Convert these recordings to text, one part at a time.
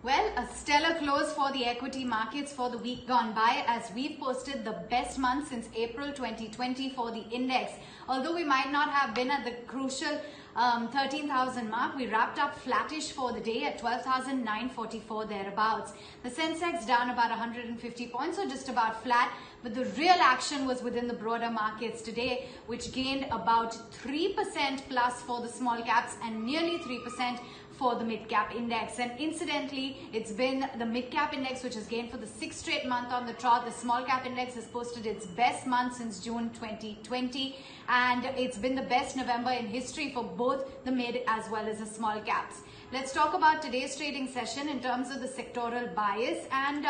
Well, a stellar close for the equity markets for the week gone by as we've posted the best month since April 2020 for the index. Although we might not have been at the crucial 13,000 mark, we wrapped up flattish for the day at 12,944 thereabouts. The Sensex down about 150 points, so just about flat. But the real action was within the broader markets today, which gained about 3% plus for the small caps and nearly 3% for the mid-cap index. And incidentally, it's been the mid-cap index which has gained for the 6th straight month on the trot. The small-cap index has posted its best month since June 2020, and it's been the best November in history for both the mid as well as the small caps. Let's talk about today's trading session in terms of the sectoral bias. And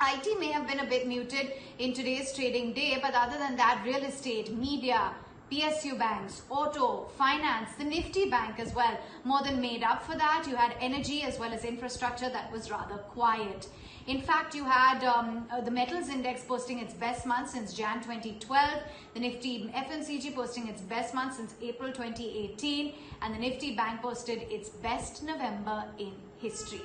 IT may have been a bit muted in today's trading day, but other than that, real estate, media, PSU banks, auto, finance, the Nifty bank as well, more than made up for that. You had energy as well as infrastructure that was rather quiet. In fact, you had the metals index posting its best month since Jan 2012, the Nifty FMCG posting its best month since April 2018, and the Nifty bank posted its best November in history.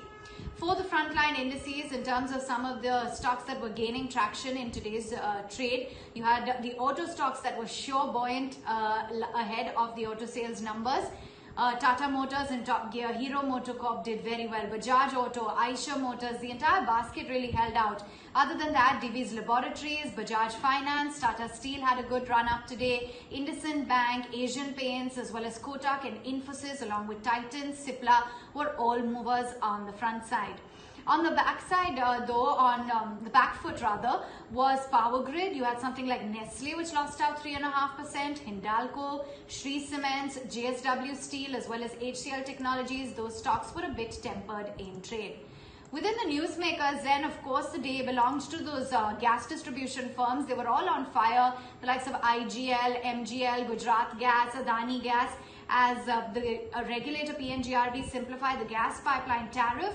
For the frontline indices, in terms of some of the stocks that were gaining traction in today's trade, you had the auto stocks that were sure buoyant ahead of the auto sales numbers. Tata Motors and Top Gear, Hero MotoCorp did very well. Bajaj Auto, Eicher Motors, the entire basket really held out. Other than that, Divi's Laboratories, Bajaj Finance, Tata Steel had a good run up today. IndusInd Bank, Asian Paints, as well as Kotak and Infosys, along with Titan, Cipla, were all movers on the front side. On the backside, on the back foot rather, was Power Grid. You had something like Nestle, which lost out 3.5%, Hindalco, Shree Cements, JSW Steel, as well as HCL Technologies. Those stocks were a bit tempered in trade. Within the newsmakers, then, of course, the day belonged to those gas distribution firms. They were all on fire, the likes of IGL, MGL, Gujarat Gas, Adani Gas, as the regulator PNGRB simplified the gas pipeline tariff.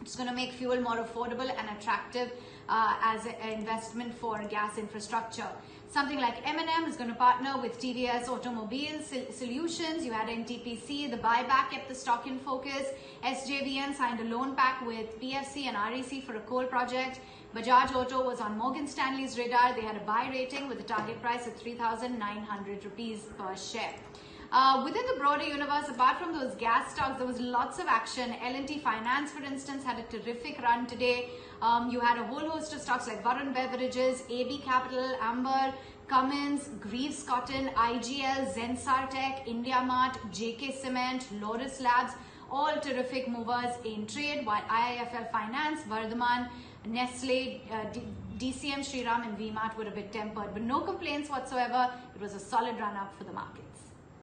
It's going to make fuel more affordable and attractive as an investment for gas infrastructure. Something like M&M is going to partner with TVS Automobile Solutions. You had NTPC, the buyback kept the stock in focus. SJVN signed a loan pack with PFC and REC for a coal project. Bajaj Auto was on Morgan Stanley's radar. They had a buy rating with a target price of 3,900 rupees per share. Within the broader universe, apart from those gas stocks, there was lots of action. L&T Finance, for instance, had a terrific run today. You had a whole host of stocks like Varun Beverages, AB Capital, Amber, Cummins, Greaves Cotton, IGL, Zensar Tech, IndiaMart, JK Cement, Loris Labs, all terrific movers in trade, while IIFL Finance, Vardhaman, Nestle, DCM, Shriram and VMart were a bit tempered. But no complaints whatsoever. It was a solid run up for the market.